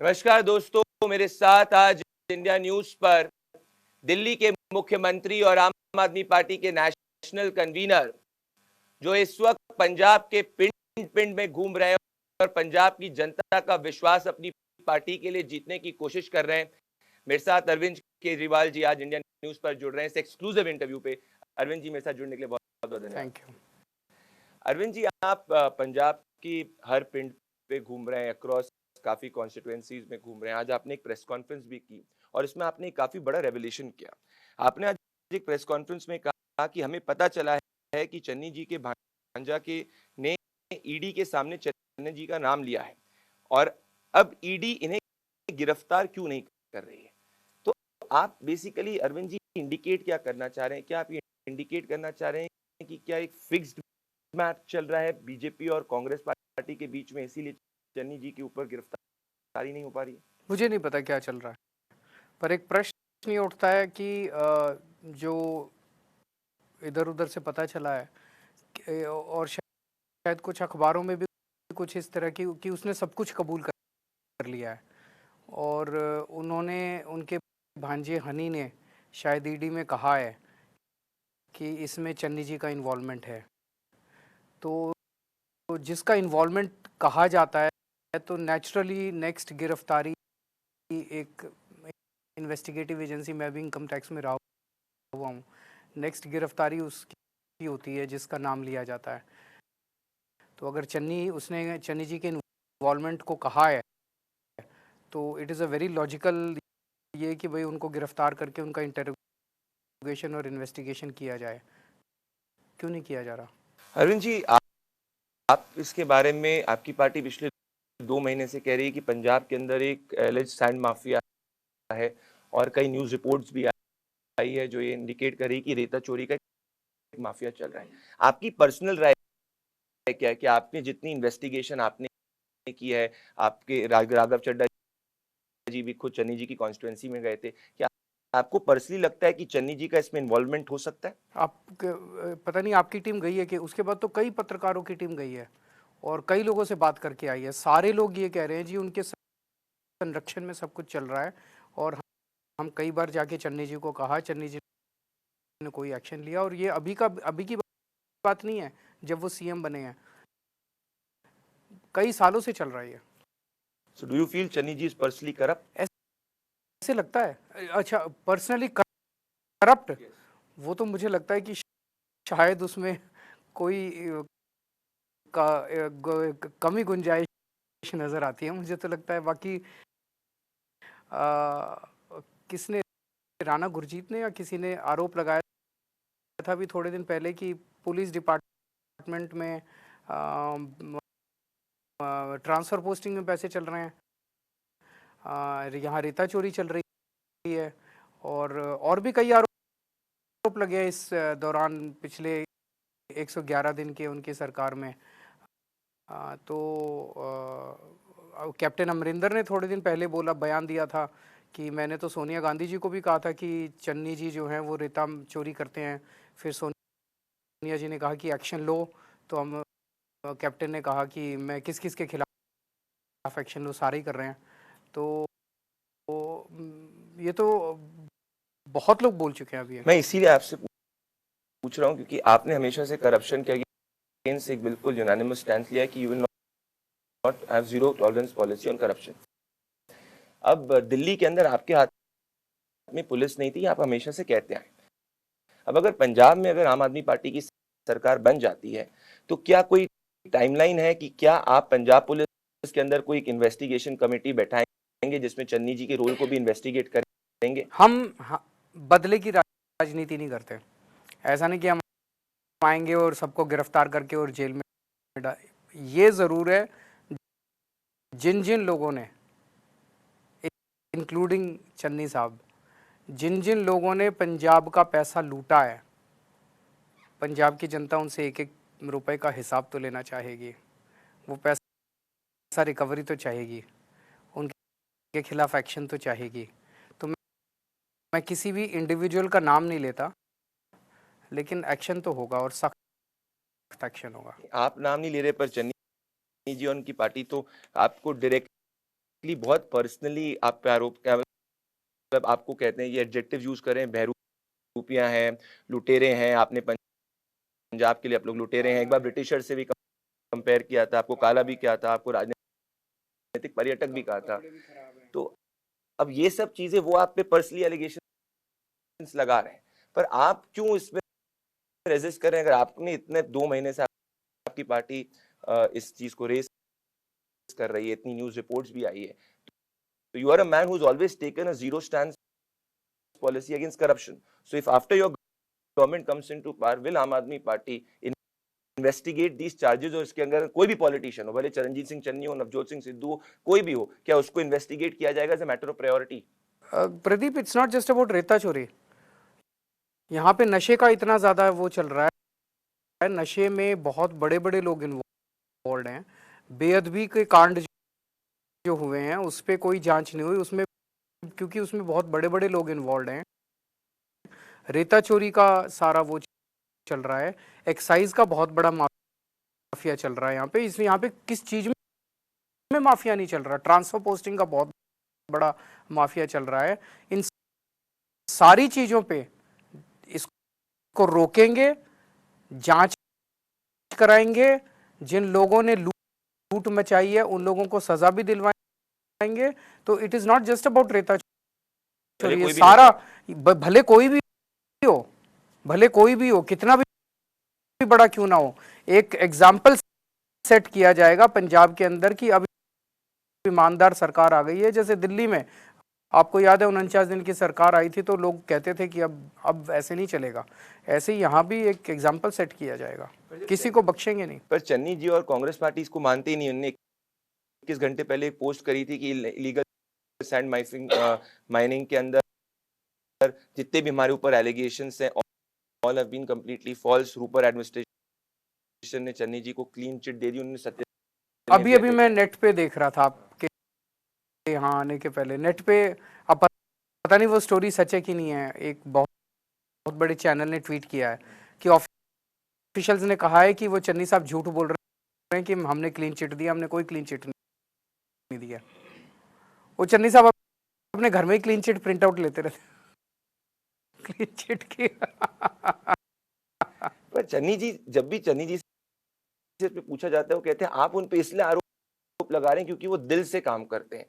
नमस्कार दोस्तों, मेरे साथ आज इंडिया न्यूज पर दिल्ली के मुख्यमंत्री और आम आदमी पार्टी के नेशनल कन्वीनर जो इस वक्त पंजाब के पिंड पिंड में घूम रहे हैं और पंजाब की जनता का विश्वास अपनी पार्टी के लिए जीतने की कोशिश कर रहे हैं। मेरे साथ अरविंद केजरीवाल जी आज इंडिया न्यूज पर जुड़ रहे हैं इस एक्सक्लूसिव इंटरव्यू पे। अरविंद जी, मेरे साथ जुड़ने के लिए बहुत बहुत धन्यवाद। Thank you. अरविंद जी, आप पंजाब की हर पिंड पे घूम रहे हैं, अक्रॉस काफी कॉन्स्टिट्यूएंसीज में घूम रहे हैं। आज आपने एक प्रेस कॉन्फ्रेंस भी की और इसमें आपने काफी बड़ा रेवलेशन किया। आपने आज एक प्रेस कॉन्फ्रेंस में कहा कि हमें पता चला है कि चन्नी जी के भांजा के ने ईडी के सामने चन्नी जी का नाम लिया है और अब ईडी इन्हें गिरफ्तार क्यों नहीं कर रही है। तो आप बेसिकली अरविंद जी इंडिकेट क्या करना चाह रहे हैं? क्या आप ये इंडिकेट करना चाह रहे हैं कि क्या एक फिक्स्ड मैच चल रहा है बीजेपी और कांग्रेस पार्टी के बीच में, इसीलिए चन्नी जी के ऊपर गिरफ्तारी नहीं हो पा रही है? मुझे नहीं पता क्या चल रहा है, पर एक प्रश्न ये उठता है कि जो इधर उधर से पता चला है और शायद कुछ अखबारों में भी कुछ इस तरह की कि उसने सब कुछ कबूल कर लिया है और उन्होंने उनके भांजे हनी ने शायद ईडी में कहा है कि इसमें चन्नी जी का इन्वॉल्वमेंट है। तो जिसका इन्वॉल्वमेंट कहा जाता है तो नेचुरली नेक्स्ट गिरफ्तारी एक इन्वेस्टिगेटिव एजेंसी, मैं भी इनकम टैक्स में रहा हुआ हूँ, नेक्स्ट गिरफ्तारी उसकी होती है जिसका नाम लिया जाता है। तो अगर उसने चन्नी जी के इन्वॉल्वमेंट को कहा है तो it is a very logical ये कि भाई उनको गिरफ्तार करके उनका इंटरोगेशन और इन्वेस्टिगेशन किया जाए। क्यों नहीं किया जा रहा? अरविंद जी, आप इसके बारे में, आपकी पार्टी पिछले 2 महीने से कह रही है कि पंजाब के अंदर एक एलिज सैंड माफिया है और कई न्यूज रिपोर्ट्स भी आई है जो ये इंडिकेट कर रही है कि रेता चोरी का एक माफिया चल रहा है। आपकी पर्सनल राय क्या है कि आपने जितनी इन्वेस्टिगेशन आपने की है, आपके राघव चड्ढा जी भी खुद चन्नी जी की कॉन्स्टिट्यूएंसी में गए थे, क्या आपको पर्सनली लगता है कि चन्नी जी का इसमें इन्वॉल्वमेंट हो सकता है? आप पता नहीं आपकी टीम गई है कि उसके बाद तो कई पत्रकारों की टीम गई है और कई लोगों से बात करके आई है। सारे लोग ये कह रहे हैं जी उनके संरक्षण में सब कुछ चल रहा है और हम कई बार जाके चन्नी जी को कहा, चन्नी जी ने कोई एक्शन लिया और ये अभी की बात नहीं है, जब वो सीएम बने हैं, कई सालों से चल रहा है ये। So do you feel Channi ji is personally corrupt? ऐसे लगता है? अच्छा, पर्सनली करप्ट? वो तो मुझे लगता है कि शायद उसमें कोई कमी गुंजाइश नजर आती है, मुझे तो लगता है। बाकी किसने, राणा गुरजीत ने या किसी ने आरोप लगाया था अभी थोड़े दिन पहले कि पुलिस डिपार्टमेंट में ट्रांसफर पोस्टिंग में पैसे चल रहे हैं, यहाँ रेता चोरी चल रही है और भी कई आरोप लगे हैं इस दौरान पिछले 111 दिन के उनकी सरकार में। तो कैप्टन अमरिंदर ने थोड़े दिन पहले बयान दिया था कि मैंने तो सोनिया गांधी जी को भी कहा था कि चन्नी जी जो हैं वो रेता चोरी करते हैं। फिर सोनिया जी ने कहा कि एक्शन लो, तो हम कैप्टन ने कहा कि मैं किस किस के खिलाफ एक्शन लो, सारे ही कर रहे हैं। तो ये तो बहुत लोग बोल चुके हैं अभी। मैं इसीलिए आपसे पूछ रहा हूं क्योंकि आपने हमेशा से करप्शन के अगेंस्ट एक बिल्कुल यूनानिमस स्टैंड लिया है कि you will not have zero tolerance policy on corruption. अब दिल्ली के अंदर आपके हाथ में पुलिस नहीं थी, आप हमेशा से कहते आए। अब अगर पंजाब में अगर आम आदमी पार्टी की सरकार बन जाती है तो क्या कोई टाइमलाइन है कि क्या आप पंजाब पुलिस के अंदर कोई एक इन्वेस्टिगेशन कमेटी बैठाएंगे जिसमें चन्नी जी के रोल को भी इन्वेस्टिगेट करेंगे? हम बदले की राजनीति नहीं करते। ऐसा नहीं कि हम आएंगे और सबको गिरफ्तार करके और जेल में ये जरूर है, जिन जिन लोगों ने, इंक्लूडिंग चन्नी साहब, जिन जिन लोगों ने पंजाब का पैसा लूटा है, पंजाब की जनता उनसे एक एक रुपए का हिसाब तो लेना चाहेगी, वो पैसा रिकवरी तो चाहेगी, उनके खिलाफ एक्शन तो चाहेगी। तो मैं किसी भी इंडिविजुअल का नाम नहीं लेता, लेकिन एक्शन तो होगा और सख्त एक्शन होगा। आप नाम नहीं ले रहे पर चन्नी जी और उनकी पार्टी तो आपको डायरेक्टली बेसिकली बहुत पर्सनली आप पे आरोप क्या मतलब आपको कहते हैं ये एडजेक्टिव यूज़ कर रहे हैं, बहरूपियाँ हैं, लुटेरे हैं, आपने पंजाब के लिए आप लोग लुटेरे हैं। एक बार ब्रिटिशर से भी कंपेयर किया था, आपको काला भी किया था, आपको राजनीतिक पर्यटक भी कहा था। तो अब ये सब चीज़ें वो आप पे पर्सनली एलिगेशंस लगा रहे हैं। पर आप क्यों इसमें रेज़िस्ट कर रहे हैं? अगर आपने इतने 2 महीने से आपकी पार्टी इस चीज़ को रेज़ कर रही है, इतनी न्यूज़ रिपोर्ट्स भी आई है। तो you are a man who has always taken a zero stand policy against corruption. So if after your government comes into power, will Aam Aadmi Party investigate these charges और इसके अंदर कोई भी politician हो, भले चरणजीत सिंह चन्नी हो, नवजोत सिंह सिद्धू हो, कोई भी हो, क्या उसको इन्वेस्टिगेट किया जाएगा as a matter of priority? Pradeep, it's not just about रेता चोरी। यहाँ पे नशे का इतना ज्यादा वो चल रहा है, नशे में बहुत बड़े बड़े लोग इन्वॉल्व हैं। बेअदबी के कांड जो हुए हैं उस पर कोई जांच नहीं हुई उसमें, क्योंकि उसमें बहुत बड़े बड़े लोग इन्वॉल्व हैं। रेता चोरी का सारा वो चल रहा है, एक्साइज का बहुत बड़ा माफिया चल रहा है यहाँ पे। इसलिए यहाँ पे किस चीज में माफिया नहीं चल रहा, ट्रांसफर पोस्टिंग का बहुत बड़ा माफिया चल रहा है। इन सारी चीजों पे इसको रोकेंगे, जांच कराएंगे, जिन लोगों ने लूट मचाई है उन लोगों को सजा भी दिलवाएंगे। तो it is not just about रेता चोरी, ये सारा भले कोई भी हो, भले कोई भी हो, कितना भी बड़ा क्यों ना हो, एक एग्जाम्पल सेट किया जाएगा पंजाब के अंदर कि अब ईमानदार सरकार आ गई है। जैसे दिल्ली में आपको याद है 49 दिन की सरकार आई थी तो लोग कहते थे कि अब ऐसे नहीं चलेगा। ऐसे ही यहाँ भी एक एग्जाम्पल सेट किया जाएगा, किसी को बख्शेंगे नहीं। पर चन्नी जी और कांग्रेस पार्टी इसको मानते ही नहीं। उन्होंने 21 घंटे पहले एक पोस्ट करी थी कि इलीगल सैंड माइनिंग के अंदर जितने भी हमारे ऊपर एलिगेशंस हैं all have been completely false. Ropar administration ने चन्नी जी को क्लीन चिट दे दी। उन्होंने सत्य अभी मैं नेट पे देख रहा था आपके यहाँ आने के पहले, नेट पे अब पता नहीं वो स्टोरी सच है कि नहीं है। एक बहुत बड़े चैनल ने ट्वीट किया है कि ऑफिशियल्स ने कहा है कि वो चन्नी साहब झूठ बोल रहे हैं कि हमने क्लीन चिट दिया, हमने कोई क्लीन चिट नहीं दिया। वो चन्नी साहब अपने घर में ही क्लीन चिट प्रिंट आउट लेते रहते क्लीन चिट की। पर चन्नी जी, जब भी चन्नी जी से पूछा जाता है वो कहते हैं आप उन पे इसलिए आरोप लगा रहे हैं क्योंकि वो दिल से काम करते हैं।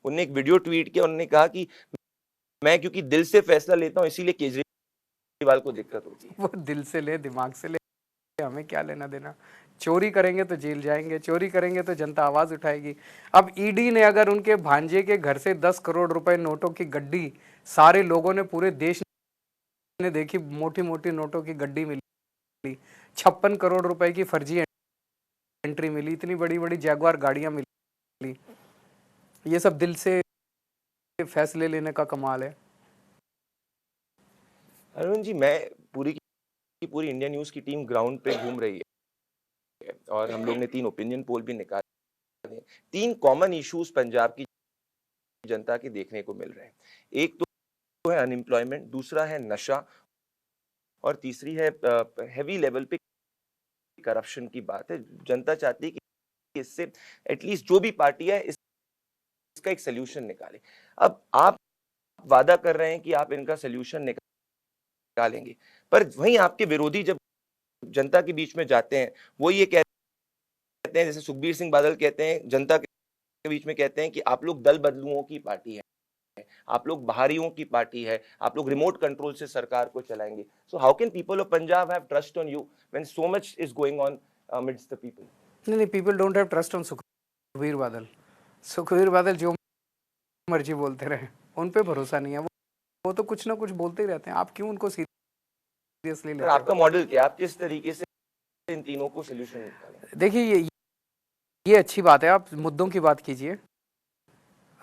उन्होंने एक वीडियो ट्वीट किया, उन्होंने कहा कि मैं क्योंकि दिल से फैसला लेता हूं इसीलिए केजरीवाल को दिक्कत होती है। वो दिल से ले, दिमाग से ले, हमें क्या लेना देना। चोरी करेंगे तो जेल जाएंगे, चोरी करेंगे तो जनता आवाज उठाएगी। अब ईडी ने अगर उनके भांजे के घर से 10 करोड़ रुपए नोटों की गड्डी, सारे लोगों ने, पूरे देश ने देखी, मोटी मोटी नोटों की गड्डी मिली, 56 करोड़ रुपए की फर्जी एंट्री मिली, इतनी बड़ी बड़ी जैगवार गाड़ियां मिली। ये सब दिल से फैसले लेने का कमाल है। अरुण जी, मैं पूरी की पूरी इंडिया न्यूज की टीम ग्राउंड पे घूम रही है और हम लोग ने 3 ओपिनियन पोल भी निकाले हैं। 3 कॉमन इश्यूज पंजाब की जनता के देखने को मिल रहे हैं। एक तो है अनएम्प्लॉयमेंट, दूसरा है नशा और तीसरी है हेवी लेवल पे करप्शन की बात है। जनता चाहती है कि इससे एटलीस्ट जो भी पार्टी है इसका एक सॉल्यूशन निकाले। अब आप वादा कर रहे हैं कि आप इनका सॉल्यूशन निकालेंगे, पर वहीं आपके विरोधी जब जनता के बीच में जाते हैं, वो ये कहते हैं, जैसे सुखबीर सिंह बादल कहते हैं, जनता के बीच में कहते हैं कि आप लोग दल बदलुओं की पार्टी है, आप लोग बाहरियों की पार्टी है, आप लोग रिमोट कंट्रोल से सरकार को चलाएंगे। So how can people of Punjab have trust on you when so much is going on amidst the people? नहीं, people don't have trust on Sukhbir Badal. Sukhbir बादल जो मर्जी बोलते रहे, उन पे भरोसा नहीं है। वो तो कुछ ना कुछ बोलते ही रहते हैं। आप क्यों उनको सीरियसली लेते हो? आपका मॉडल क्या, आप किस तरीके से इन तीनों को सॉल्यूशन निकालें? देखिए, ये अच्छी बात है, आप मुद्दों की बात कीजिए।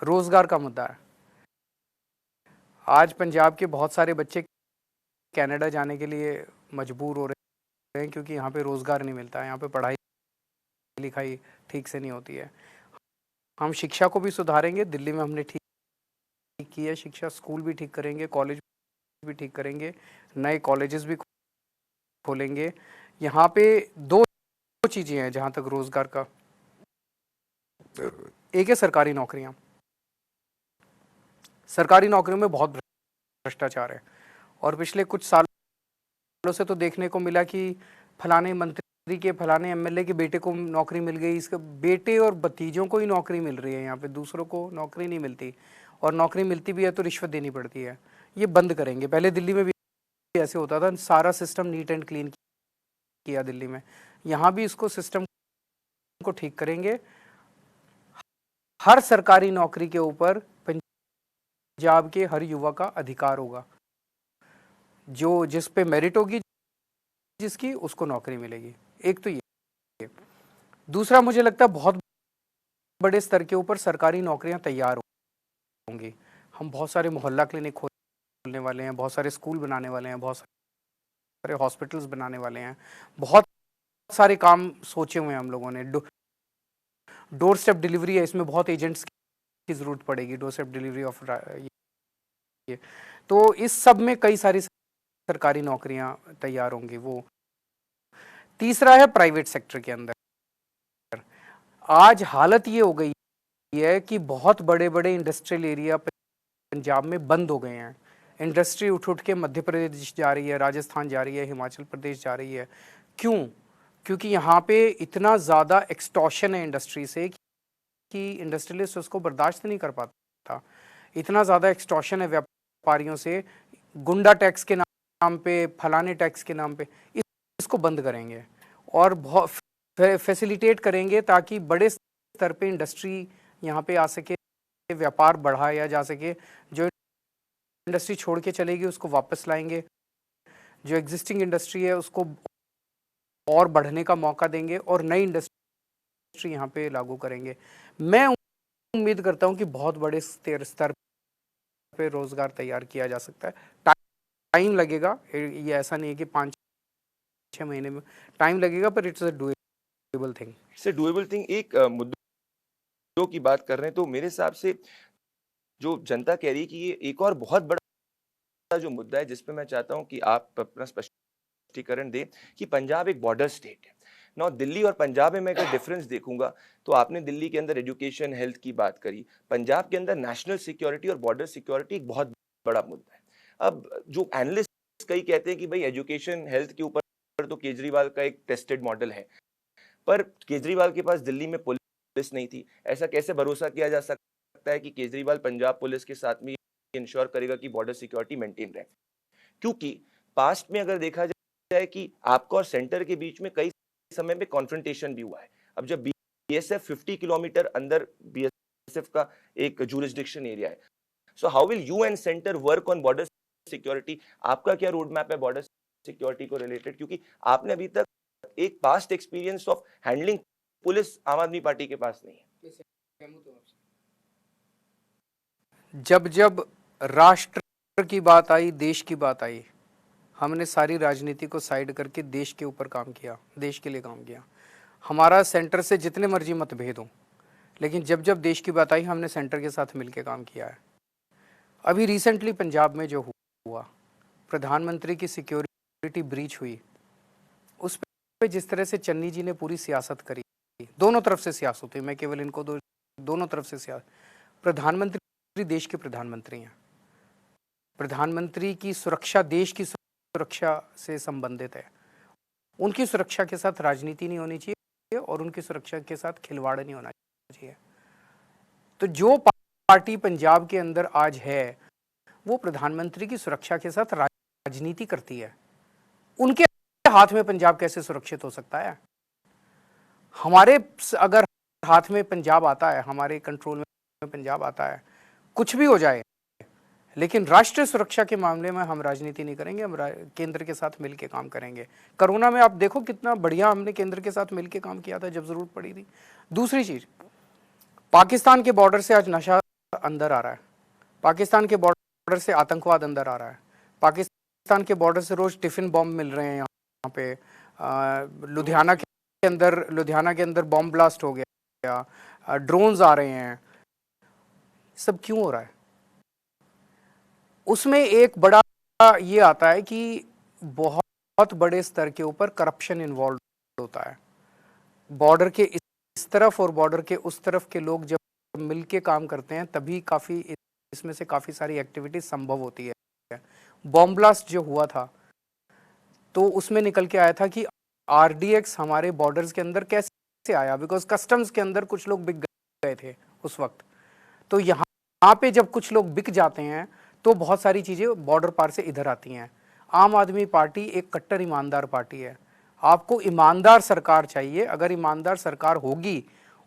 रोजगार का मुद्दा है। आज पंजाब के बहुत सारे बच्चे कनाडा जाने के लिए मजबूर हो रहे हैं क्योंकि यहाँ पे रोजगार नहीं मिलता है, यहाँ पे पढ़ाई लिखाई ठीक से नहीं होती है। हम शिक्षा को भी सुधारेंगे, दिल्ली में हमने ठीक की है शिक्षा, स्कूल भी ठीक करेंगे, कॉलेज भी ठीक करेंगे, नए कॉलेजेस भी खोलेंगे। यहाँ पे 2 चीजें हैं जहाँ तक रोजगार का एक है सरकारी नौकरियां। सरकारी नौकरियों में बहुत भ्रष्टाचार है और पिछले कुछ सालों से तो देखने को मिला कि फलाने मंत्री के, फलाने एमएलए के बेटे को नौकरी मिल गई, इसके बेटे और भतीजों को ही नौकरी मिल रही है, यहाँ पे दूसरों को नौकरी नहीं मिलती, और नौकरी मिलती भी है तो रिश्वत देनी पड़ती है। ये बंद करेंगे। पहले दिल्ली में भी ऐसे होता था, सारा सिस्टम नीट एंड क्लीन किया दिल्ली में, यहाँ भी इसको सिस्टम को ठीक करेंगे। हर सरकारी नौकरी के ऊपर पंजाब के हर युवा का अधिकार होगा, जो जिस पे मेरिट होगी जिसकी, उसको नौकरी मिलेगी। एक तो ये। दूसरा, मुझे लगता है बहुत बड़े स्तर के ऊपर सरकारी नौकरियां तैयार होंगी। हम बहुत सारे मोहल्ला क्लिनिक खोलने वाले हैं, बहुत सारे स्कूल बनाने वाले हैं, बहुत सारे हॉस्पिटल्स बनाने वाले हैं, बहुत सारे काम सोचे हुए हैं हम लोगों ने। डोर स्टेप डिलीवरी है, इसमें बहुत एजेंट्स की जरूरत पड़ेगी, डोर स्टेप डिलीवरी ऑफ ये। तो इस सब में कई सारी सरकारी नौकरियां तैयार होंगी। वो तीसरा है प्राइवेट सेक्टर के अंदर। आज हालत ये हो गई है कि बहुत बड़े बड़े इंडस्ट्रियल एरिया पंजाब में बंद हो गए हैं। इंडस्ट्री उठ उठ के मध्य प्रदेश जा रही है, राजस्थान जा रही है, हिमाचल प्रदेश जा रही है। क्यों? क्योंकि यहाँ पे इतना ज़्यादा एक्सटॉर्शन है इंडस्ट्री से कि इंडस्ट्रियलिस्ट उसको बर्दाश्त नहीं कर पाता। इतना ज़्यादा एक्सटॉर्शन है व्यापारियों से, गुंडा टैक्स के नाम पे, फलाने टैक्स के नाम पे। इसको बंद करेंगे और बहुत फैसिलिटेट करेंगे ताकि बड़े स्तर पे इंडस्ट्री यहाँ पे आ सके, व्यापार बढ़ाया जा सके। जो इंडस्ट्री छोड़ के चलेगी उसको वापस लाएंगे, जो एग्जिस्टिंग इंडस्ट्री है उसको और बढ़ने का मौका देंगे और नई इंडस्ट्री यहाँ पे लागू करेंगे। मैं उम्मीद करता हूँ कि बहुत बड़े स्तर पे रोजगार तैयार किया जा सकता है। टाइम लगेगा, ये ऐसा नहीं है कि 5-6 महीने में, टाइम लगेगा, पर it's a doable thing. It's a doable thing. एक मुद्दों की बात कर रहे हैं तो मेरे हिसाब से जो जनता कह रही है कि ये एक और बहुत बड़ा जो मुद्दा है जिस पे मैं चाहता हूँ कि आप अपना स्पष्टीकरण दें कि पंजाब एक बॉर्डर स्टेट है। नौ दिल्ली और पंजाब में मैं अगर डिफरेंस देखूंगा तो आपने दिल्ली के अंदर एजुकेशन हेल्थ की बात करी, पंजाब के अंदर नेशनल सिक्योरिटी और बॉर्डर सिक्योरिटी एक बहुत बड़ा मुद्दा है। अब जो एनालिस्ट कई कहते हैं कि भाई एजुकेशन हेल्थ के ऊपर तो केजरीवाल का एक टेस्टेड मॉडल है, पर केजरीवाल के पास दिल्ली में पुलिस नहीं थी। ऐसा कैसे भरोसा किया जा सकता है कि केजरीवाल पंजाब पुलिस के साथ में इंश्योर करेगा कि बॉर्डर सिक्योरिटी मेंटेन रहे? क्योंकि पास्ट में अगर देखा जाए कि आपका और सेंटर के बीच में कई समय में कॉन्फ्रंटेशन भी हुआ है। अब जब बीएसएफ 50 किलोमीटर अंदर, बीएसएफ का एक जुरिस्डिक्शन एरिया है, so how will you and centre work on border security? आपका क्या रोड मैप है बॉर्डर सिक्योरिटी को रिलेटेड? क्योंकि आपने अभी तक एक past experience of handling police आम आदमी पार्टी के पास नहीं है। जब जब राष्ट्र की बात आई, देश की बात आई, हमने सारी राजनीति को साइड करके देश के ऊपर काम किया, देश के लिए काम किया। हमारा सेंटर से जितने मर्जी मतभेद हों, लेकिन जब जब देश की बात आई हमने सेंटर के साथ मिलकर काम किया है। अभी रिसेंटली पंजाब में जो हुआ, प्रधानमंत्री की सिक्योरिटी ब्रीच हुई, उस पे जिस तरह से चन्नी जी ने पूरी सियासत करी, दोनों तरफ से सियासत हुई, मैं केवल इनको दोनों तरफ से सियासत। प्रधानमंत्री देश के प्रधानमंत्री हैं, प्रधानमंत्री की सुरक्षा देश की सुरक्षा से संबंधित है। उनकी सुरक्षा के साथ राजनीति नहीं होनी चाहिए और उनकी सुरक्षा के साथ खिलवाड़ नहीं होना चाहिए। तो जो पार्टी पंजाब के अंदर आज है वो प्रधानमंत्री की सुरक्षा के साथ राजनीति करती है। उनके हाथ में पंजाब कैसे सुरक्षित हो सकता है? हमारे अगर हाथ में पंजाब आता है, हमारे कंट्रोल में पंजाब आता है, कुछ भी हो जाए, लेकिन राष्ट्रीय सुरक्षा के मामले में हम राजनीति नहीं करेंगे, हम केंद्र के साथ मिलकर काम करेंगे। कोरोना में आप देखो कितना बढ़िया हमने केंद्र के साथ मिलकर काम किया था जब जरूरत पड़ी थी। दूसरी चीज, पाकिस्तान के बॉर्डर से आज नशा अंदर आ रहा है, पाकिस्तान के बॉर्डर से आतंकवाद अंदर आ रहा है, पाकिस्तान के बॉर्डर से रोज टिफिन बॉम्ब मिल रहे हैं। यहाँ पे लुधियाना के अंदर बॉम्ब ब्लास्ट हो गया, ड्रोन्स आ रहे हैं। सब क्यों हो रहा है? उसमें एक बड़ा ये आता है कि बहुत बड़े स्तर के ऊपर करप्शन इन्वॉल्व होता है। बॉर्डर के इस तरफ और बॉर्डर के उस तरफ के लोग जब मिलके काम करते हैं तभी काफ़ी इसमें से काफ़ी सारी एक्टिविटीज संभव होती है। बॉम्ब ब्लास्ट जो हुआ था तो उसमें निकल के आया था कि आरडीएक्स हमारे बॉर्डर्स के अंदर कैसे आया, बिकॉज कस्टम्स के अंदर कुछ लोग बिक गए थे उस वक्त। तो यहाँ पे जब कुछ लोग बिक जाते हैं तो बहुत सारी चीज़ें बॉर्डर पार से इधर आती हैं। आम आदमी पार्टी एक कट्टर ईमानदार पार्टी है। आपको ईमानदार सरकार चाहिए। अगर ईमानदार सरकार होगी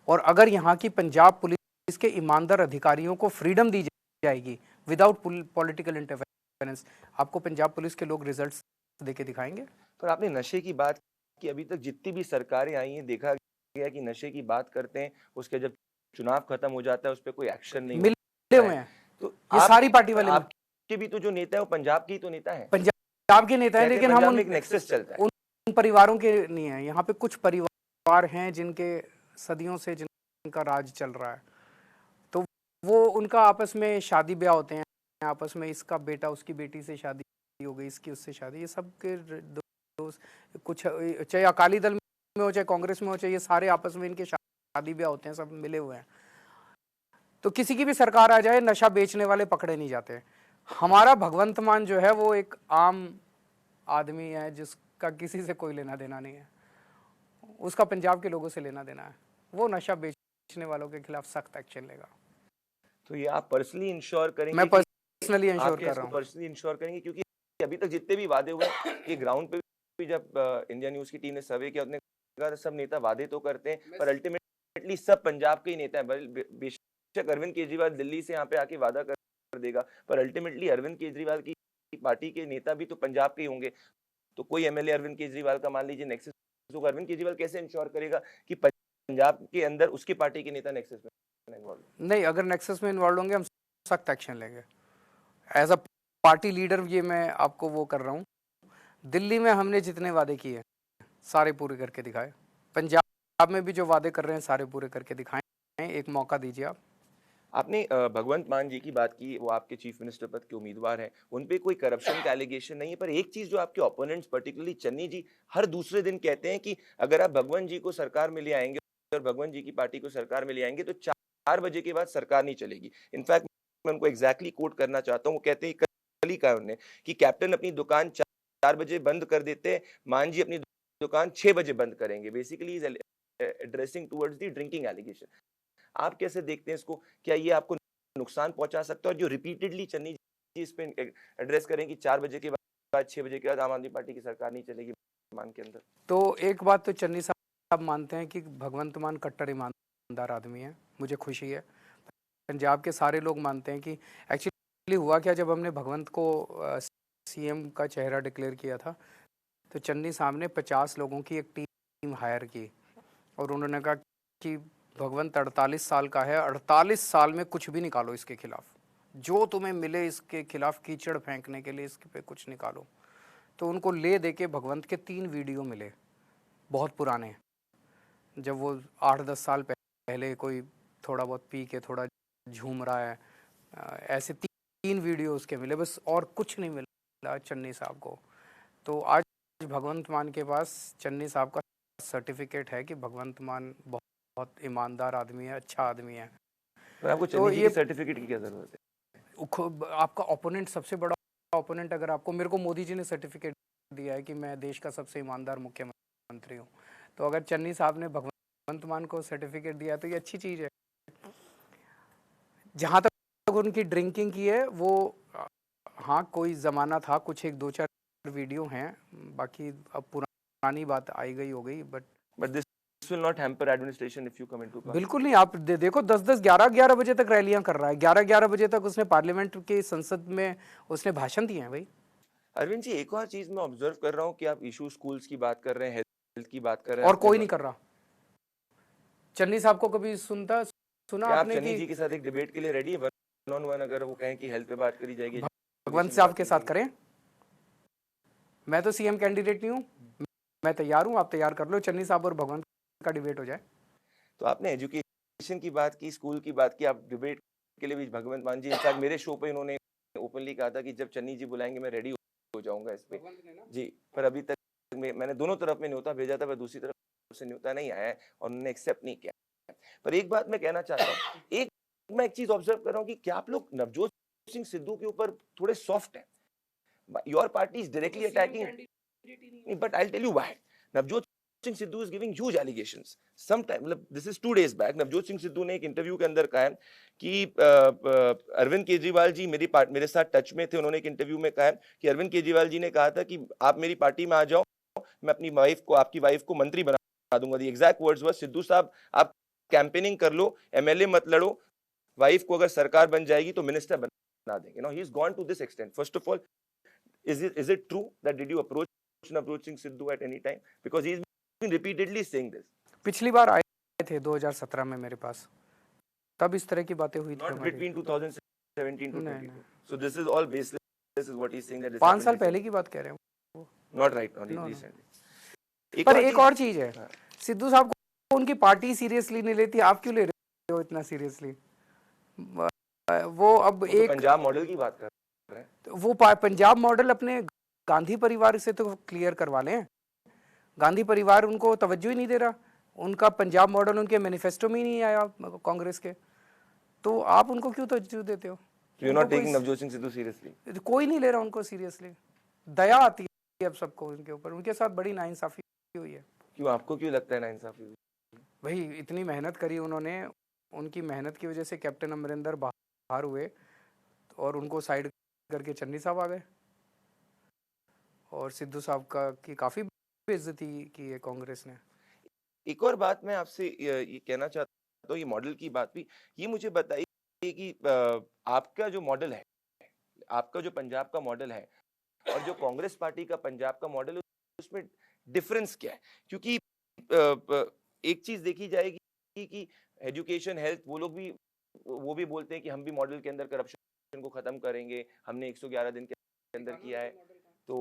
और अगर यहाँ की पंजाब पुलिस के ईमानदार अधिकारियों को फ्रीडम दी जाएगी विदाउट पॉलिटिकल इंटरफेरेंस, आपको पंजाब पुलिस के लोग रिजल्ट्स देके दिखाएंगे। पर आपने नशे की बात की, अभी तक जितनी भी सरकारें आई हैं देखा गया कि नशे की बात करते हैं, उसके जब चुनाव खत्म हो जाता है उस पर कोई एक्शन नहीं मिले होता हुए है। हैं तो ये सारी पार्टी वाले आपके भी तो जो नेता है वो पंजाब के ही तो नेता है, पंजाब के नेता हैं, लेकिन हम एक नेक्सस चलता है। उन परिवारों के नहीं है। यहाँ पे कुछ परिवार हैं जिनके सदियों से जिनका राज चल रहा है, तो वो उनका आपस में शादी ब्याह होते हैं, आपस में इसका बेटा उसकी बेटी से शादी हो गई, इसकी उससे शादी, ये सब के दोस्त कुछ, चाहे अकाली दल में हो चाहे कांग्रेस में हो, चाहे ये सारे आपस में इनके शादी ब्याह होते हैं, सब मिले हुए हैं। तो किसी की भी सरकार आ जाए नशा बेचने वाले पकड़े नहीं जाते। हमारा भगवंत मान जो है वो एक आम आदमी है जिसका किसी से कोई लेना देना नहीं है, उसका पंजाब के लोगों से लेना देना है। वो नशा बेचने वालों के खिलाफ सख्त एक्शन लेगा। तो ये आप पर्सनली इंश्योर करेंगे? मैं पर्सनली इंश्योर कर रहा हूँ। पर्सनली इंश्योर करेंगे, क्योंकि अभी तक जितने भी वादे हुए कि ग्राउंड पे भी जब इंडिया न्यूज की टीम ने सर्वे किया, उसने कहा सब नेता वादे तो करते हैं पर अल्टीमेटली सब पंजाब के ही नेता है। बेशक अरविंद केजरीवाल दिल्ली से यहाँ पे आके वादा कर देगा, पर अल्टीमेटली अरविंद केजरीवाल की पार्टी के नेता भी तो पंजाब के ही होंगे। तो कोई एमएलए अरविंद केजरीवाल का मान लीजिए नेक्सस होगा, अरविंद केजरीवाल कैसे इंश्योर करेगा कि पंजाब के अंदर उसकी पार्टी के नेता नेक्सस में इन्वॉल्व नहीं? अगर नेक्सस में इन्वॉल्व होंगे हम सख्त एक्शन लेंगे। एज अ पार्टी लीडर ये मैं आपको वो कर रहा हूँ। दिल्ली में हमने जितने वादे किए सारे पूरे करके दिखाए, पंजाब में भी जो वादे कर रहे हैं सारे पूरे करके दिखाएं। एक मौका दीजिए आप। आपने भगवंत मान जी की बात की, वो आपके चीफ मिनिस्टर पद के उम्मीदवार हैं, उन पे कोई करप्शन का एलिगेशन नहीं है, पर एक चीज जो आपके ओपोनेंट्स पर्टिकुलरली चन्नी जी हर दूसरे दिन कहते हैं कि अगर आप भगवंत जी को सरकार में ले आएंगे और भगवंत जी की पार्टी को सरकार में ले आएंगे तो 4 बजे के बाद सरकार नहीं चलेगी। इनफैक्ट मैं उनको एग्जैक्टली कोट करना चाहता हूँ, वो कहते हैं कल ही कहा उन्होंने कि कैप्टन अपनी दुकान 4 बजे बंद कर देते हैं, मान जी अपनी दुकान 6 बजे बंद करेंगे। Basically is addressing towards the drinking allegation. आप कैसे देखते हैं इसको? क्या ये आपको नुकसान पहुंचा सकता है? और जो रिपीटेडली चन्नी जी इस पे एड्रेस करें कि 4 बजे के बाद 6 बजे के बाद आम आदमी पार्टी की सरकार नहीं चलेगी मान के अंदर। तो एक बात तो चन्नी साहब मानते हैं कि भगवंत मान कट्टर ईमानदार आदमी है, मुझे खुशी है। पंजाब के सारे लोग मानते हैं कि एक्चुअली हुआ क्या, जब हमने भगवंत को सीएम का चेहरा डिक्लेयर किया था तो चन्नी साहब ने 50 लोगों की एक टीम हायर की और उन्होंने कहा कि भगवंत 48 साल का है, 48 साल में कुछ भी निकालो इसके खिलाफ, जो तुम्हें मिले इसके खिलाफ कीचड़ फेंकने के लिए इसके पे कुछ निकालो। तो उनको ले दे के भगवंत के 3 वीडियो मिले, बहुत पुराने, जब वो 8-10 साल पहले कोई थोड़ा बहुत पी के थोड़ा झूम रहा है, ऐसे 3 वीडियो उसके मिले, बस और कुछ नहीं मिला चन्नी साहब को। तो आज भगवंत मान के पास चन्नी साहब का सर्टिफिकेट है कि भगवंत मान बहुत ईमानदार आदमी है, अच्छा आदमी है। पर आपको चन्नी जी के सर्टिफिकेट की क्या जरूरत है? आपका ओपोनेंट, सबसे बड़ा ओपोनेंट, अगर आपको, मेरे को मोदी जी ने सर्टिफिकेट दिया है कि मैं देश का सबसे ईमानदार मुख्यमंत्री हूँ, तो अगर चन्नी साहब ने भगवंत मान को सर्टिफिकेट दिया तो ये अच्छी चीज़ है। जहाँ तक उनकी ड्रिंकिंग की है वो, हाँ कोई ज़माना था, कुछ 1-2-4 वीडियो हैं, बाकी अब पुरानी बात आई गई हो गई। But this will not hamper administration if you come into power. बिल्कुल नहीं। आप देखो 10-10, 11-11 बजे तक रैलियां कर रहा है, 11-11 बजे तक उसने पार्लियामेंट के संसद में उसने भाषण दिए हैं भाई। अरविंद जी, एक और चीज मैं ऑब्जर्व कर रहा हूँ कि आप इशू स्कूल्स की बात कर रहे हैं, हेल्थ की बात कर रहे हैं, और कोई नहीं कर रहा। चन्नी साहब को कभी सुना आपने? चन्नी जी के साथ एक डिबेट के लिए रेडी है, 1-on-1, अगर वो कहें कि हेल्थ पे बात करी जाएगी, भगवंत साहब के साथ करें? मैं तो सीएम कैंडिडेट नहीं हूँ, मैं तैयार हूँ, आप तैयार कर लो, चन्नी साहब और भगवंत का डिबेट हो जाए। तो आपने एजुकेशन की बात की, स्कूल की बात की, आप डिबेट के लिए भी भगवंत मान जी, इनफैक्ट मेरे शो पे इन्होंने ओपनली कहा था कि जब चन्नी जी बुलाएंगे मैं रेडी हो जाऊंगा इस पे जी। पर अभी तक मैंने दोनों तरफ में न्योता भेजा था, पर दूसरी तरफ से न्योता नहीं आया है और उन्होंने एक्सेप्ट नहीं किया। पर एक बात मैं कहना चाहता हूँ, एक मैं एक चीज ऑब्जर्व कर रहा हूँ कि क्या आप लोग नवजोत सिंह सिद्धू के ऊपर थोड़े सॉफ्ट हैं? Your party is directly attacking, but I tell you why. Navjot Singh Sidhu is giving huge allegations. Some time, मतलब this is 2 days back, Navjot Singh Sidhu ने एक इंटरव्यू के अंदर कहा है कि अरविंद केजरीवाल जी मेरे साथ टच में थे. उन्होंने एक इंटरव्यू में कहा है कि अरविंद केजरीवाल जी ने कहा था कि आप मेरी पार्टी में आ जाओ, मैं अपनी वाइफ को, आपकी वाइफ को मंत्री बना दूंगा. The exact words were, Sidhu साहब आप कैंपेनिंग कर लो, एमएलए मत लड़ो, वाइफ को अगर सरकार बन जाएगी तो मिनिस्टर बना देंगे. Now he is gone to this extent. First of all, is it true that did you approach Navjot Singh Sidhu at any time, because he's been repeatedly saying this? पिछली बार आए थे 2017 में मेरे पास, तब इस तरह की बातें हुई थी Not हमारी. between 2017 to नहीं 22. नहीं, So this is all baseless. This is what he's saying, that this 5 happened साल पहले recently. की बात कह रहे हैं. Not right, only no no. recently. एक पर और एक चीज, और चीज है, हाँ, सिद्धू साहब को उनकी पार्टी सीरियसली नहीं लेती, आप क्यों ले रहे हो इतना सीरियसली? वो अब वो तो एक पंजाब मॉडल की बात कर रहे हैं. वो पंजाब मॉडल अपने गांधी परिवार से तो क्लियर करवा लें. गांधी परिवार उनको तवज्जो ही नहीं दे रहा. उनका पंजाब मॉडल उनके मैनिफेस्टो में ही नहीं आया कांग्रेस के. तो आप उनको क्यों तवज्जो देते हो? So you're उनको not taking कोई Navjot Singh Sidhu seriously. कोई नहीं ले रहा उनको सीरियसली. दया आती है अब सबको उनके ऊपर. उनके साथ बड़ी नाइंसाफी हुई है. क्यों, आपको क्यों लगता है नाइंसाफी हुई? भाई इतनी मेहनत करी उन्होंने, उनकी मेहनत की वजह से कैप्टन अमरिंदर बाहर हुए और उनको साइड करके चन्नी साहब आ गए, और सिद्धू साहब का की काफी बेइज्जती की है कांग्रेस ने. एक और बात मैं आपसे ये कहना चाहता हूँ, ये मॉडल की बात भी, ये मुझे बताइए कि आपका जो मॉडल है, आपका जो पंजाब का मॉडल है और जो कांग्रेस पार्टी का पंजाब का मॉडल है, उसमें डिफरेंस क्या है? क्योंकि एक चीज देखी जाएगी कि एजुकेशन, हेल्थ, वो भी बोलते हैं कि हम भी मॉडल के अंदर करप्शन को खत्म करेंगे, हमने 111 दिन के अंदर किया है. तो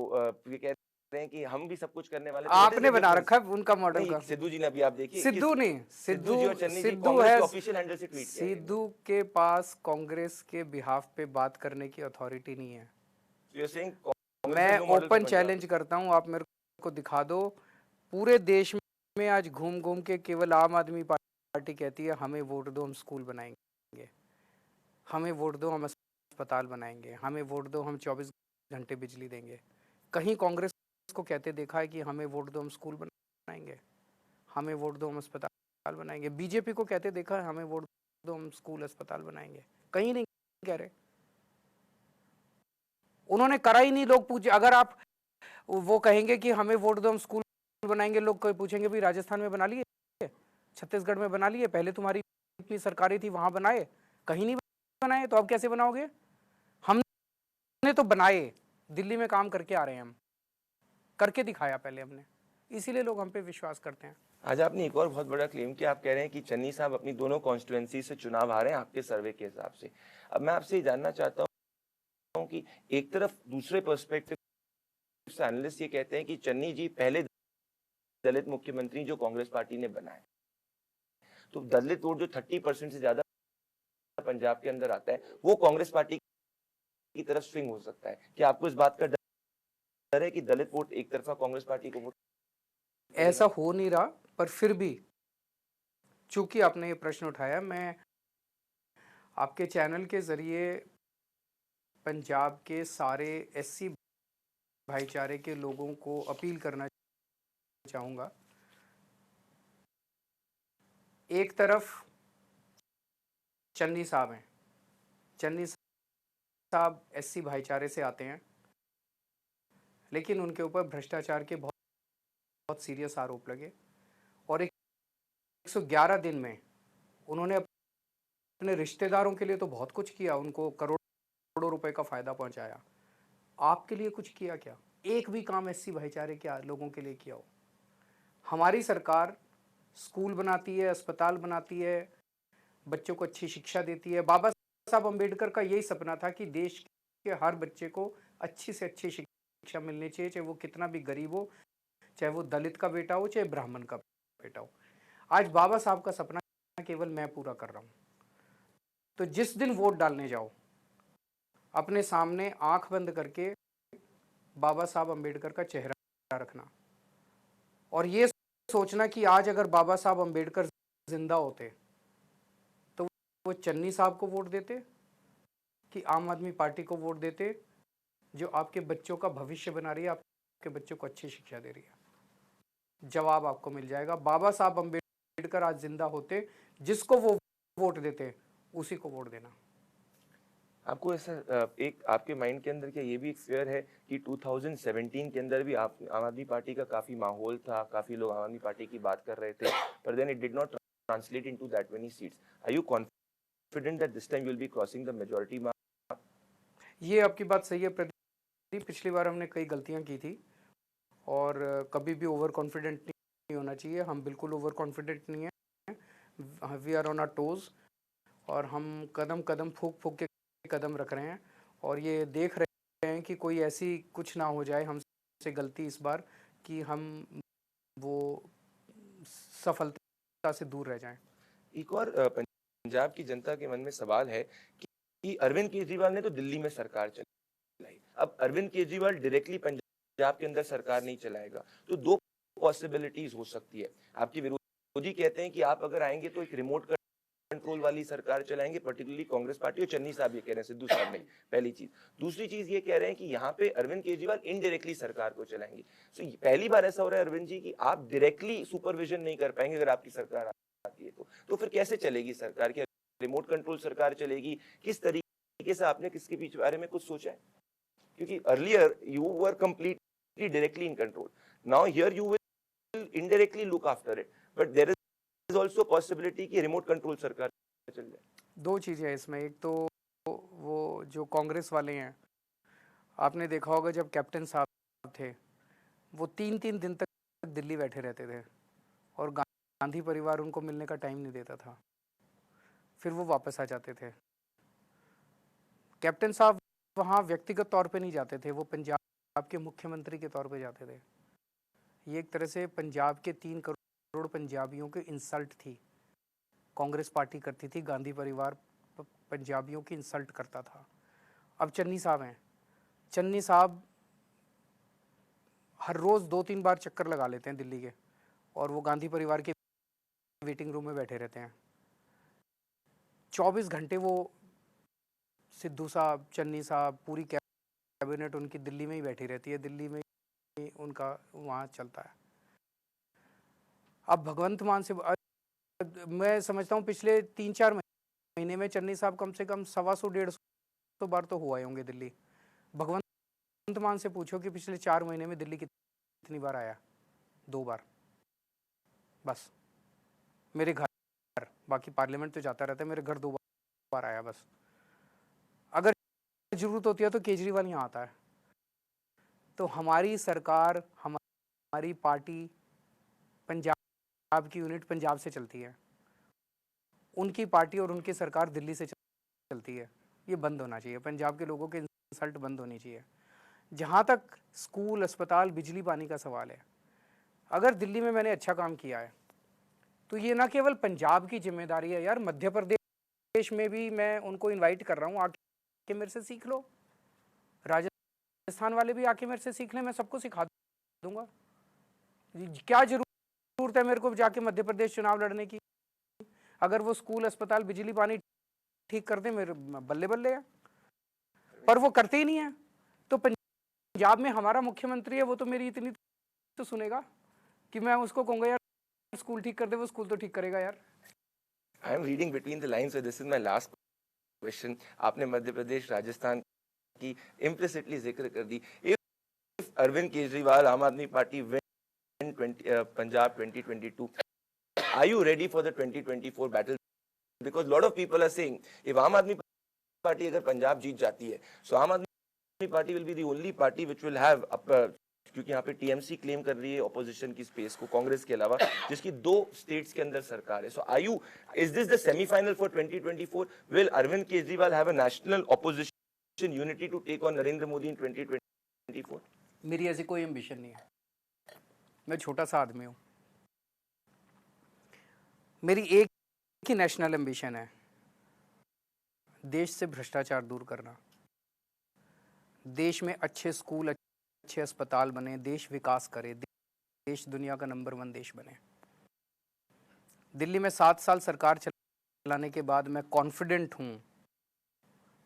ये कह रहे हैं कि हम भी सब कुछ करने वाले. तो व्हाट इज आपने द बना डिफरेंस? रखा है उनका मॉडल नहीं, का. सिद्धू जी ने अभी, आप देखिए, सिद्धू नहीं, सिद्धू जी और चन्नी जी सिद्धू कांग्रेस है. के ऑफिशियल हैंडल से ट्वीट किया है. सिद्धू के पास कांग्रेस के बिहाफ पे बात करने की अथॉरिटी नहीं है. यू आर सेइंग कांग्रेस मैं has no model for open Punjab. Challenge करता हूं, आप मेरे को दिखा दो पूरे देश में. आज घूम घूम के केवल आम आदमी पार्टी कहती है हमें वोट दो हम स्कूल बनाएंगे, हमें वोट दो हम अस्पताल बनाएंगे, हमें वोट दो हम 24 घंटे बिजली देंगे. कहीं कांग्रेस को कहते देखा है कि हमें वोट दो हम स्कूल बनाएंगे, हमें वोट दो हम अस्पताल बनाएंगे? बीजेपी को कहते देखा है हमें वोट दो हम स्कूल अस्पताल बनाएंगे? कहीं नहीं कह रहे. उन्होंने करा ही नहीं. लोग पूछे, अगर आप वो कहेंगे कि हमें वोट दो हम स्कूल बनाएंगे, लोग कोई पूछेंगे भी राजस्थान में बना लिए, छत्तीसगढ़ में बना लिए, पहले तुम्हारी इतनी सरकारें थी वहां बनाए? कहीं नहीं बनाए. तो अब कैसे बनाओगे? हमने तो बनाए, दिल्ली में काम करके आ रहे हैं, हम करके दिखाया पहले हमने, इसीलिए लोग हम पे विश्वास करते हैं. आज आपने एक और बहुत बड़ा क्लेम किया. आप कह रहे हैं कि चन्नी साहब अपनी दोनों कॉन्स्टिट्यूएंसी से चुनाव हारे हैं आपके सर्वे के हिसाब से. अब मैं आपसे ये जानना चाहता हूँ कि एक तरफ, दूसरे पर्सपेक्टिव से एनालिस्ट ये कहते हैं कि चन्नी जी पहले दलित मुख्यमंत्री जो कांग्रेस पार्टी ने बनाए, तो दलित वोट जो 30% से ज्यादा पंजाब के अंदर आता है, वो कांग्रेस पार्टी की तरफ स्विंग हो सकता है. क्या आपको इस बात का डर है कि दलित वोट एक तरफा कांग्रेस पार्टी को वोट? ऐसा हो नहीं रहा, पर फिर भी चूंकि आपने ये प्रश्न उठाया, मैं आपके चैनल के जरिए पंजाब के सारे एससी भाईचारे के लोगों को अपील करना चाहूंगा. एक तरफ चन्नी साहब हैं, चन्नी साहब एससी भाईचारे से आते हैं, लेकिन उनके ऊपर भ्रष्टाचार के बहुत सीरियस आरोप लगे, और 111 दिन में उन्होंने अपने रिश्तेदारों के लिए तो बहुत कुछ किया, उनको करोड़ों रुपए का फायदा पहुंचाया. आपके लिए कुछ किया क्या? एक भी काम एससी भाईचारे के लोगों के लिए किया हो? हमारी सरकार स्कूल बनाती है, अस्पताल बनाती है, बच्चों को अच्छी शिक्षा देती है. बाबा साहब अम्बेडकर का यही सपना था कि देश के हर बच्चे को अच्छी से अच्छी शिक्षा मिलनी चाहिए, चाहे वो कितना भी गरीब हो, चाहे वो दलित का बेटा हो, चाहे ब्राह्मण का बेटा हो. आज बाबा साहब का सपना केवल मैं पूरा कर रहा हूं. तो जिस दिन वोट डालने जाओ, अपने सामने आंख बंद करके बाबा साहब अम्बेडकर का चेहरा रखना, और ये सोचना कि आज अगर बाबा साहब अम्बेडकर जिंदा होते वो चन्नी साहब को वोट देते कि आम आदमी पार्टी को वोट देते, जो आपके बच्चों का भविष्य बना रही है, आपके बच्चों को अच्छी शिक्षा दे रही है? जवाब आपको मिल जाएगा। बाबा साहब अम्बेडकर आज जिंदा होते, जिसको वो वोट देते उसी को वोट देना। आपको ऐसा एक आपके माइंड के अंदर क्या ये भी एक फेयर है कि 2017 के अंदर भी आप आम आदमी पार्टी का काफी माहौल था, काफी लोग आम आदमी पार्टी की बात कर रहे थे, पर then it did not translate into that many seats. Are you confident that this time you will be crossing the majority mark? ये आपकी बात सही है प्रदीप, पिछली बार हमने कई गलतियां की थी और कभी भी ओवर कॉन्फिडेंट नहीं होना चाहिए। हम बिल्कुल ओवर कॉन्फिडेंट नहीं है, we are on our toes और हम कदम कदम फूक फूक के कदम रख रहे हैं और ये देख रहे हैं कि कोई ऐसी कुछ ना हो जाए हमसे गलती इस बार कि हम वो सफलता से दूर रह जाएं। एक और पंजाब की जनता के मन में सवाल है कि अरविंद केजरीवाल ने तो दिल्ली में सरकार चलाई, अब अरविंद केजरीवाल डायरेक्टली पंजाब के अंदर सरकार नहीं चलाएगा, तो दो पॉसिबिलिटीज हो सकती है। आपके विरोधी कहते हैं कि आप अगर आएंगे तो एक रिमोट कंट्रोल वाली सरकार चलाएंगे, पर्टिकुलरली कांग्रेस पार्टी, और चन्नी साहब ये कह रहे हैं, सिद्धू साहब नहीं। पहली चीज। दूसरी चीज ये कह रहे हैं कि यहाँ पे अरविंद केजरीवाल इनडायरेक्टली सरकार को चलाएंगे। सो पहली बार ऐसा हो रहा है अरविंद जी कि आप डायरेक्टली सुपरविजन नहीं कर पाएंगे अगर आपकी सरकार आती है तो फिर कैसे चलेगी सरकार? क्या रिमोट कंट्रोल सरकार चलेगी? किस तरीके से आपने किसके पीछे बारे में कुछ सोचा है? क्योंकि earlier you were completely directly in control, now here you will indirectly look after it, but there is also possibility कि रिमोट कंट्रोल सरकार चल जाए। दो चीज़ें हैं इसमें, एक तो वो जो कांग्रेस वाले हैं, आपने देखा होगा जब कैप्टन साहब थे वो 3-3 दिन तक दिल्ली बैठे रहते थे और गांधी परिवार उनको मिलने का टाइम नहीं देता था, फिर वो वापस आ जाते थे। कैप्टन साहब वहाँ व्यक्तिगत तौर पे नहीं जाते थे, वो पंजाब के मुख्यमंत्री के तौर पे जाते थे। ये एक तरह से पंजाब के 3 करोड़ पंजाबियों की इंसल्ट थी। कांग्रेस पार्टी करती थी, गांधी परिवार पंजाबियों की इंसल्ट करता था। अब चन्नी साहब हैं, चन्नी साहब हर रोज़ 2-3 बार चक्कर लगा लेते हैं दिल्ली के और वो गांधी परिवार के वेटिंग रूम में बैठे रहते हैं। 24 घंटे वो सिद्धू साहब, चन्नी साहब, पूरी कैबिनेट उनकी दिल्ली में ही बैठी रहती है, दिल्ली में ही उनका वहाँ चलता है। अब भगवंत मान से मैं समझता हूँ पिछले 3-4 महीने में चन्नी साहब कम से कम 125-150 बार तो हुआ होंगे दिल्ली। भगवंत मान से पूछो कि पिछले 4 महीने में दिल्ली कितनी बार आया? 2 बार बस। मेरे घर, बाकी पार्लियामेंट तो जाता रहता है, मेरे घर 2 बार आया बस। अगर जरूरत होती है तो केजरीवाल यहाँ आता है। तो हमारी सरकार, हमारी पार्टी, पंजाब की यूनिट पंजाब से चलती है, उनकी पार्टी और उनकी सरकार दिल्ली से चलती है। ये बंद होना चाहिए, पंजाब के लोगों के इंसल्ट बंद होनी चाहिए। जहाँ तक स्कूल, अस्पताल, बिजली पानी का सवाल है, अगर दिल्ली में मैंने अच्छा काम किया है तो ये ना केवल पंजाब की जिम्मेदारी है यार, मध्य प्रदेश में भी मैं उनको इनवाइट कर रहा हूँ, आके मेरे से सीख लो। राजस्थान वाले भी आके मेरे से सीख लें, मैं सबको सिखा दूंगा। क्या जरूरत है मेरे को जाके मध्य प्रदेश चुनाव लड़ने की? अगर वो स्कूल, अस्पताल, बिजली पानी ठीक कर दे, मेरे बल्ले बल्ले है, पर वो करते ही नहीं है। तो पंजाब में हमारा मुख्यमंत्री है, वो तो मेरी इतनी तो सुनेगा कि मैं उसको कहूंगा यार स्कूल ठीक कर दे, वो स्कूल तो ठीक करेगा यार। I am reading between the lines, so this is my last question. आपने मध्य प्रदेश, राजस्थान की इम्प्लिसिटली जिक्र कर दी। इफ अरविंद केजरीवाल, आम आदमी party win Punjab 2022, are you ready for the 2024 battle? Because lot of people are saying if Aam Aadmi Party अगर पंजाब जीत जाती है, so Aam Aadmi Party will be the only party which will have क्योंकि यहाँ पे TMC claim कर रही है opposition की स्पेस को कांग्रेस के अलावा, जिसकी 2 स्टेट्स के अंदर सरकार है। So are you, is this the semifinal for 2024? Will Arvind Kejriwal have a national opposition unity to take on Narendra Modi in 2024? मेरी ऐसी कोई एम्बिशन नहीं है, मैं छोटा सा आदमी हूँ। मेरी एक ही नेशनल एम्बिशन है, देश से भ्रष्टाचार दूर करना, देश में अच्छे स्कूल, अच्छे अस्पताल बने, देश विकास करे, देश दुनिया का नंबर 1 देश बने। दिल्ली में 7 साल सरकार लाने के बाद मैं कॉन्फिडेंट हूँ।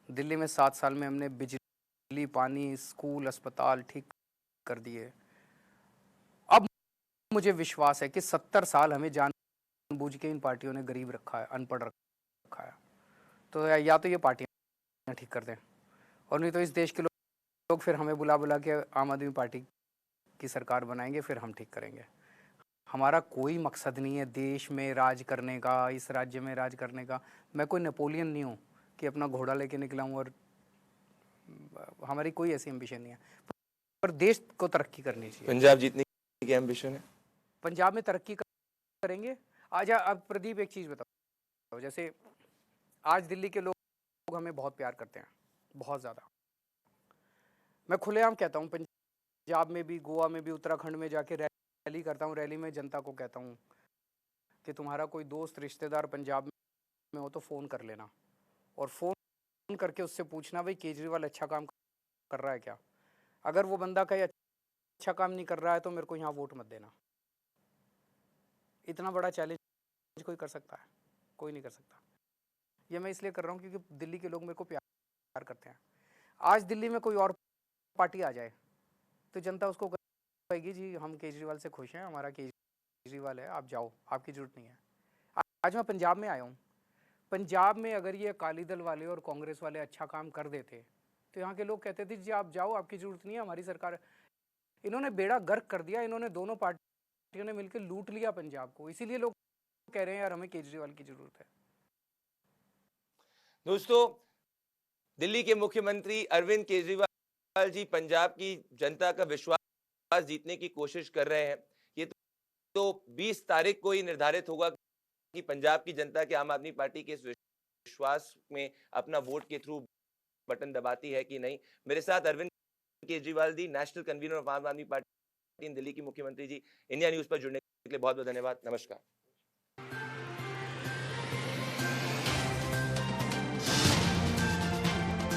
दिल्ली में 7 साल में हमने बिजली, पानी, स्कूल, अस्पताल ठीक कर दिए। अब मुझे विश्वास है कि 70 साल हमें जानबूझ के इन पार्टियों ने गरीब रखा है, अनपढ़ रखा है। तो या तो ये पार्टियां ठीक कर दें, और नहीं तो इस देश के लोग फिर हमें बुला के आम आदमी पार्टी की सरकार बनाएंगे, फिर हम ठीक करेंगे। हमारा कोई मकसद नहीं है देश में राज करने का, इस राज्य में राज करने का। मैं कोई नेपोलियन नहीं हूँ कि अपना घोड़ा लेके निकला हूँ, और हमारी कोई ऐसी एम्बिशन नहीं है। पर देश को तरक्की करनी चाहिए। पंजाब जीतने की एम्बिशन है? पंजाब में तरक्की करेंगे। आज अब प्रदीप एक चीज़ बताओ, जैसे आज दिल्ली के लोग हमें बहुत प्यार करते हैं, बहुत ज़्यादा। मैं खुलेआम कहता हूँ, पंजाब में भी, गोवा में भी, उत्तराखंड में जाके रैली करता हूँ। रैली में जनता को कहता हूँ कि तुम्हारा कोई दोस्त रिश्तेदार पंजाब में हो तो फ़ोन कर लेना, और फ़ोन करके उससे पूछना, भाई केजरीवाल अच्छा काम कर रहा है क्या? अगर वो बंदा कहे अच्छा काम नहीं कर रहा है तो मेरे को यहाँ वोट मत देना। इतना बड़ा चैलेंज कोई कर सकता है? कोई नहीं कर सकता। ये मैं इसलिए कर रहा हूँ क्योंकि दिल्ली के लोग मेरे को प्यार करते हैं। आज दिल्ली में कोई और पार्टी आ जाए तो जनता उसको कहेगी, जी हम केजरीवाल से खुश हैं, हमारा केजरीवाल है, आप जाओ, आपकी जरूरत नहीं है। आज मैं पंजाब में आया हूँ। पंजाब में अगर ये अकाली दल वाले और कांग्रेस वाले अच्छा काम कर देते तो यहाँ के लोग कहते थे, जी आप जाओ, आपकी जरूरत नहीं है, हमारी सरकार। इन्होंने बेड़ा गर्क कर दिया, इन्होंने दोनों पार्टियों ने मिलकर लूट लिया पंजाब को। इसीलिए लोग कह रहे हैं यार हमें केजरीवाल की जरूरत है। दोस्तों, दिल्ली के मुख्यमंत्री अरविंद केजरीवाल जी पंजाब की जनता का विश्वास जीतने की कोशिश कर रहे हैं। ये तो 20 तारीख को ही निर्धारित होगा कि पंजाब की जनता के आम आदमी पार्टी के इस विश्वास में अपना वोट के थ्रू बटन दबाती है कि नहीं। मेरे साथ Arvind Kejriwal ji, national convener of आम आदमी पार्टी इन दिल्ली की मुख्यमंत्री जी, इंडिया न्यूज पर जुड़ने के लिए बहुत बहुत धन्यवाद। नमस्कार।